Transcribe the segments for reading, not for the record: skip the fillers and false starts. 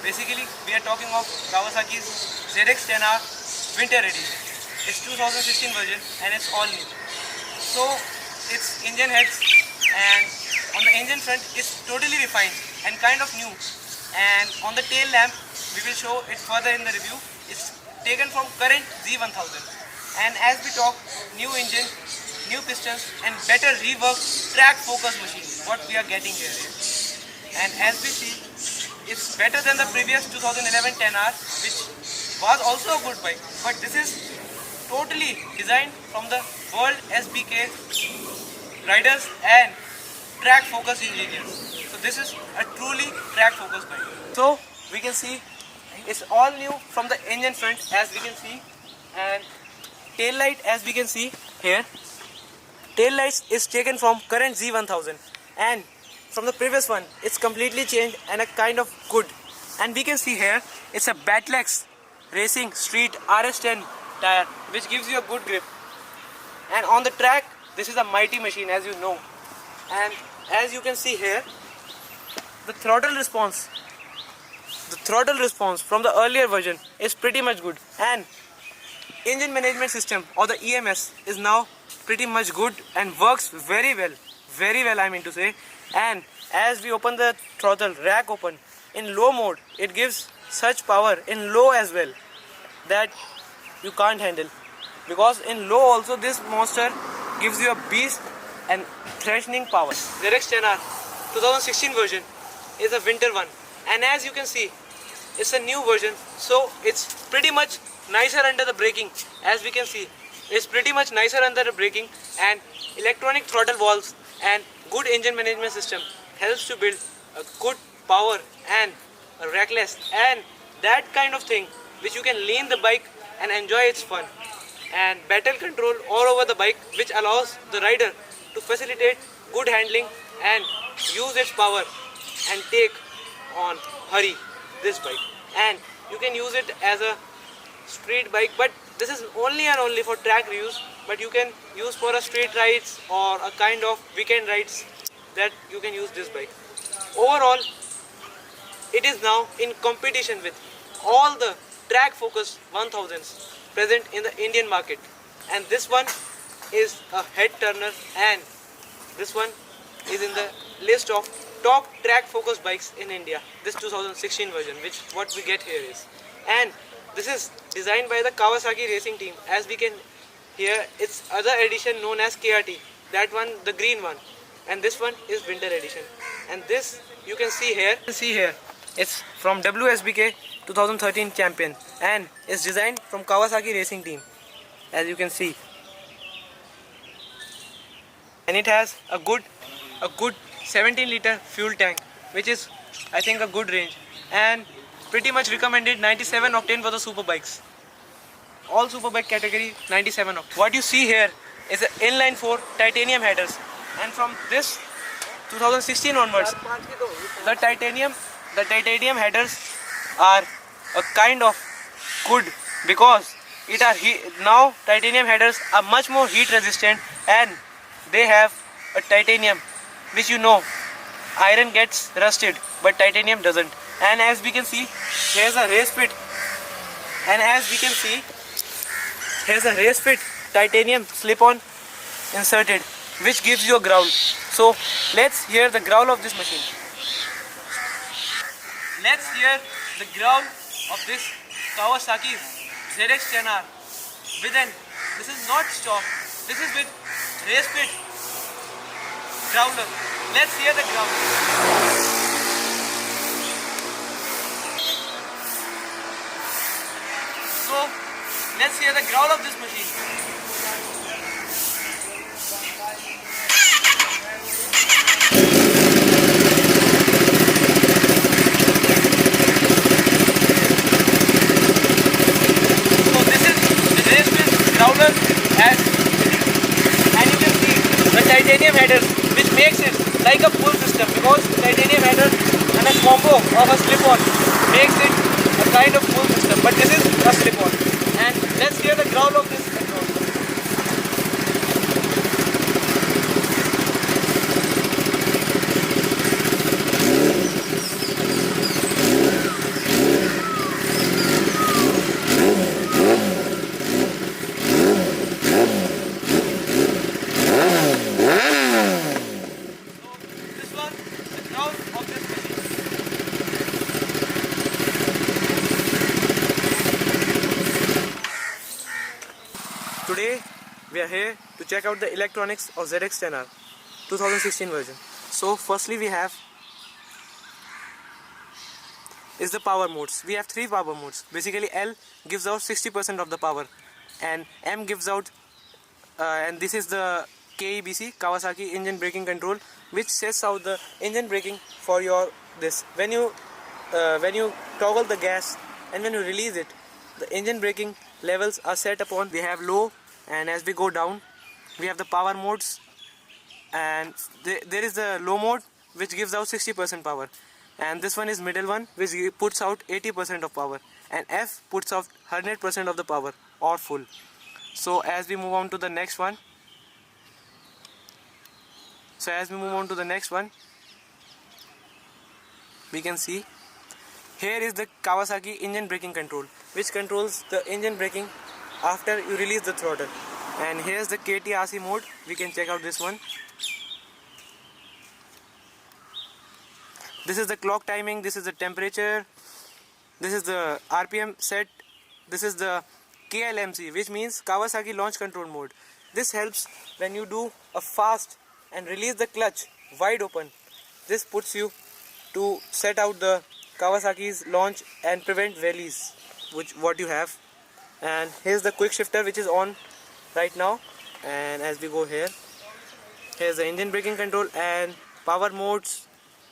Basically, we are talking of Kawasaki's ZX-10R Winter Edition. It's 2016 version and it's all new. So its engine heads and on the engine front is totally refined and kind of new. And on the tail lamp, we will show it further in the review. It's taken from current Z1000. And as we talk, new engine, new pistons and better reworked track focus machine, what we are getting here is. And as we see, it's better than the previous 2011 10R, which was also a good bike, but this is totally designed from the world SBK riders and track focus engineers. So this is a truly track focus bike. So we can see it's all new from the engine front, as we can see, and tail light, as we can see here, tail lights is taken from current Z1000, and from the previous one it's completely changed and a kind of good. And we can see here it's a Battlex Racing Street RS10 tire, which gives you a good grip. And on the track, this is a mighty machine, as you know. And as you can see here, the throttle response from the earlier version is pretty much good, and engine management system or the EMS is now pretty much good and works very well, I mean to say. And as we open the throttle rack open in low mode, it gives such power in low as well that you can't handle, because in low also this monster gives you a beast and threatening power. ZX-10R 2016 version is a winter one, and as you can see it's a new version, so it's pretty much nicer under the braking. As we can see, it's pretty much nicer under the braking, and electronic throttle valves and good engine management system helps to build a good power and a reckless and that kind of thing which you can lean the bike and enjoy its fun, and battle control all over the bike, which allows the rider to facilitate good handling and use its power and take on hurry this bike. And you can use it as a street bike, but this is only and only for track use, but you can use for a street rides or a kind of weekend rides, that you can use this bike. Overall, it is now in competition with all the track focused 1000s present in the Indian market, and this one is a head turner, and this one is in the list of top track focused bikes in India, this 2016 version, which what we get here is. And this is designed by the Kawasaki racing team. As we can hear, its other edition known as KRT, that one the green one, and this one is winter edition. And this you can see here, it's from WSBK 2013 champion, and it's designed from Kawasaki racing team, as you can see. And it has a good 17-liter fuel tank, which is I think a good range, and pretty much recommended 97 octane for the super bikes. All super bike category 97 octane. What you see here is an inline 4 titanium headers, and from this 2016 onwards, the titanium headers are a kind of good, because now titanium headers are much more heat resistant, and they have a titanium, which you know iron gets rusted but titanium doesn't. And as we can see, here's a race fit, and as we can see, here's a race fit titanium slip-on inserted, which gives you a growl. So let's hear the growl of this machine. Let's hear the growl of this Kawasaki ZX-10R this is not stock, this is with race fit growler. Let's hear the growl. So let's hear the growl of this machine. Growler and you can see the titanium headers, which makes it like a full system, because titanium headers and a combo of a slip-on makes it a kind of full system, but this is a slip-on. And let's hear the growl of this control. today we are here to check out the electronics of ZX-10R 2016 version. So firstly we have is the power modes. We have three power modes. Basically L gives out 60% of the power and M gives out and this is the KEBC, Kawasaki engine braking control, which sets out the engine braking for your this. When you toggle the gas and when you release it, the engine braking levels are set upon. We have low, and as we go down we have the power modes, and there is the low mode which gives out 60% power, and this one is middle one which puts out 80% of power, and F puts out 100% of the power or full. So as we move on to the next one, we can see here is the Kawasaki engine braking control, which controls the engine braking after you release the throttle. And here's the KTRC mode. We can check out this one. This is the clock timing, this is the temperature, this is the RPM set, this is the KLMC, which means Kawasaki launch control mode. This helps when you do a fast and release the clutch wide open. This puts you to set out the Kawasaki's launch and prevent wheelies, which what you have. And here's the quick shifter which is on right now, and as we go here, here's the engine braking control and power modes,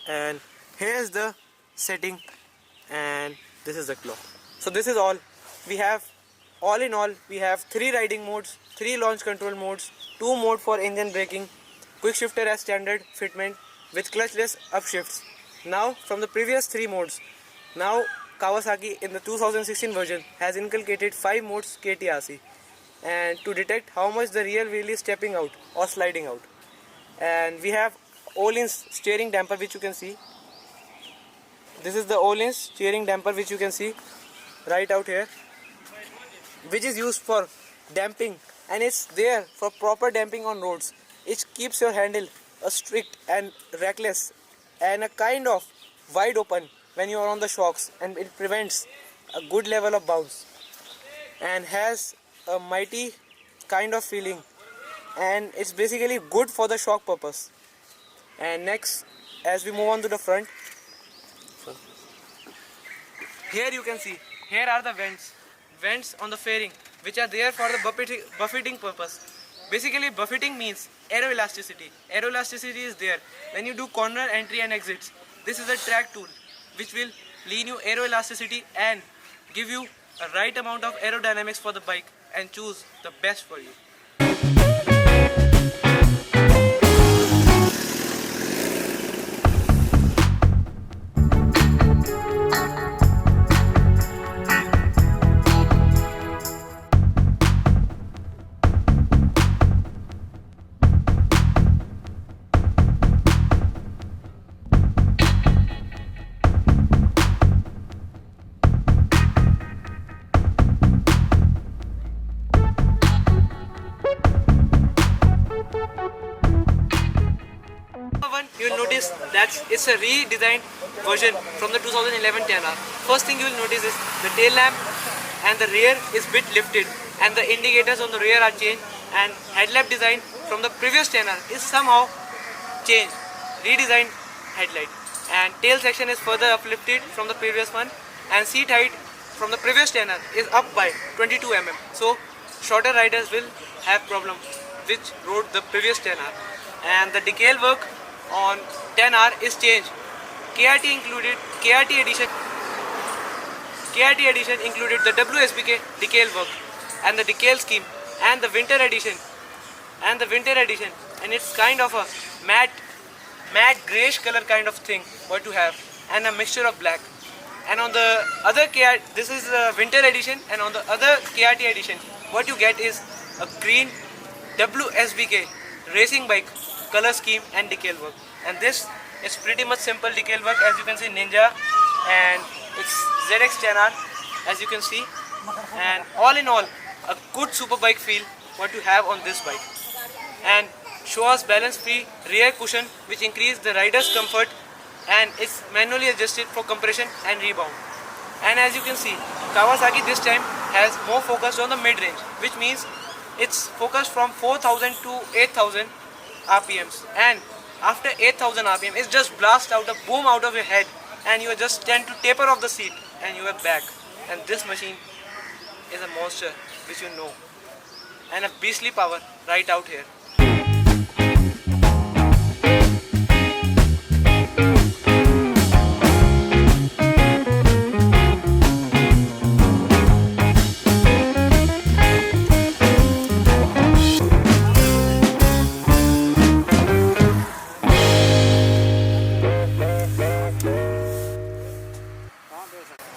and here's the setting, and this is the clock. So this is all we have. All in all, we have 3 riding modes, 3 launch control modes, 2 mode for engine braking, quick shifter as standard fitment with clutchless upshifts. Now from the previous 3 modes, now Kawasaki in the 2016 version has inculcated 5 modes KTRC, and to detect how much the rear wheel is stepping out or sliding out. And we have Olin's steering damper, which you can see. This is the Olin's steering damper which you can see right out here, which is used for damping, and it's there for proper damping on roads. It keeps your handle strict and reckless and a kind of wide open when you are on the shocks, and it prevents a good level of bounce and has a mighty kind of feeling, and it's basically good for the shock purpose. And next, as we move on to the front, here you can see, here are the vents on the fairing, which are there for the buffeting purpose. Basically buffeting means aeroelasticity. Aeroelasticity is there when you do corner entry and exits. This is a track tool which will lean you aeroelasticity and give you a right amount of aerodynamics for the bike and choose the best for you. You will notice that it's a redesigned version from the 2011 10R. First thing you will notice is the tail lamp and the rear is bit lifted, and the indicators on the rear are changed, and headlamp design from the previous 10R is somehow changed, redesigned headlight, and tail section is further uplifted from the previous one, and seat height from the previous 10R is up by 22 mm. So shorter riders will have problem which rode the previous 10R. And the decal work on 10R is changed. KRT edition included the WSBK decal work and the decal scheme, and the winter edition, and it's kind of a matte greyish color kind of thing what you have, and a mixture of black. And on the other KRT, this is the winter edition, and on the other KRT edition what you get is a green WSBK racing bike color scheme and decal work. And this is pretty much simple decal work, as you can see, Ninja, and it's ZX-10R as you can see. And all in all, a good super bike feel what you have on this bike. And shows balance free rear cushion which increase the rider's comfort, and it's manually adjusted for compression and rebound. And as you can see, Kawasaki this time has more focus on the mid-range, which means it's focused from 4000 to 8000 RPMs, and after 8000 RPM it just blasts out a boom out of your head, and you just tend to taper off the seat and you are back. And this machine is a monster, which you know, and a beastly power right out here.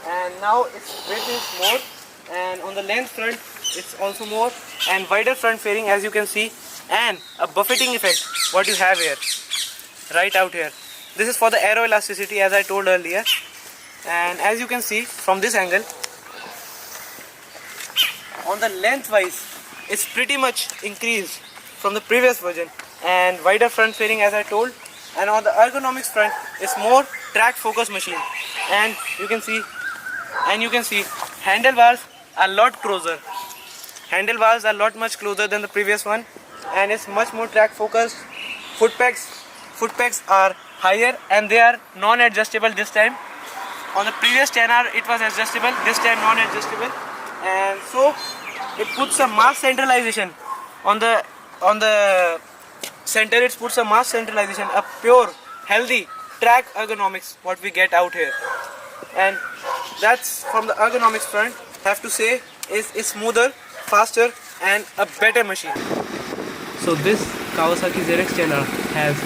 And now its width is more, and on the length front it's also more, and wider front fairing, as you can see, and a buffeting effect what you have here, right out here. This is for the aero elasticity, as I told earlier. And as you can see from this angle, on the lengthwise it's pretty much increased from the previous version, and wider front fairing, as I told. And on the ergonomics front it's more track focus machine, and you can see handlebars are a lot closer. Handlebars are a lot much closer than the previous one, and it's much more track focused. Foot pegs are higher, and they are non-adjustable this time. On the previous 10R it was adjustable, this time non-adjustable. And so it puts a mass centralization on the center. It puts a mass centralization, a pure healthy track ergonomics what we get out here. And that's from the ergonomics front. Have to say is smoother, faster, and a better machine. So this Kawasaki ZX-10R has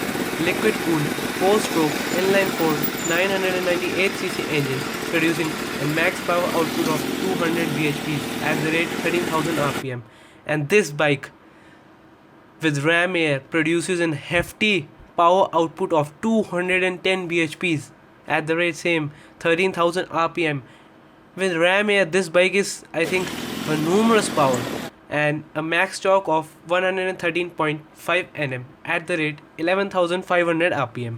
liquid cooled 4-stroke inline 4 998cc engine, producing a max power output of 200 bhp at the rate 13,000 rpm. And this bike with ram air produces a hefty power output of 210 bhps at the rate same 13,000 rpm. With ram air, this bike is, I think, a numerous power, and a max torque of 113.5 Nm at the rate 11,500 rpm.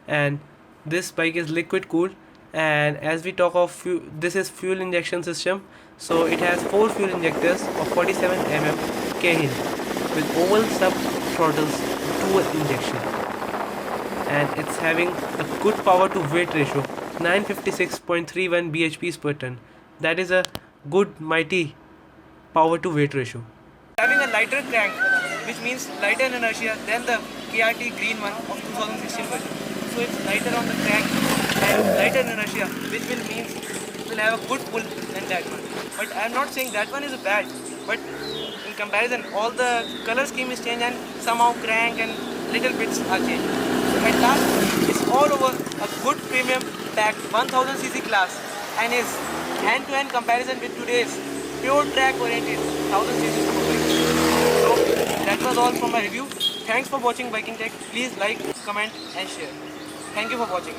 And this bike is liquid cooled, and as we talk of this is fuel injection system, so it has 4 fuel injectors of 47 mm K with oval sub throttles dual injection, and it's having a good power to weight ratio 956.31 bhps per ton. That is a good mighty power to weight ratio. Having a lighter crank, which means lighter in inertia than the KRT green one of 2016 version. So it's lighter on the crank and lighter in inertia, which will mean it will have a good pull than that one. But I'm not saying that one is bad, but in comparison all the color scheme is changed, and somehow crank and little bits are changed. So at last it's all over a good premium packed 1000cc class, and is hand-to-hand comparison with today's pure track oriented 1000cc superbike. So that was all from my review. Thanks for watching BikingTech. Please like, comment and share. Thank you for watching.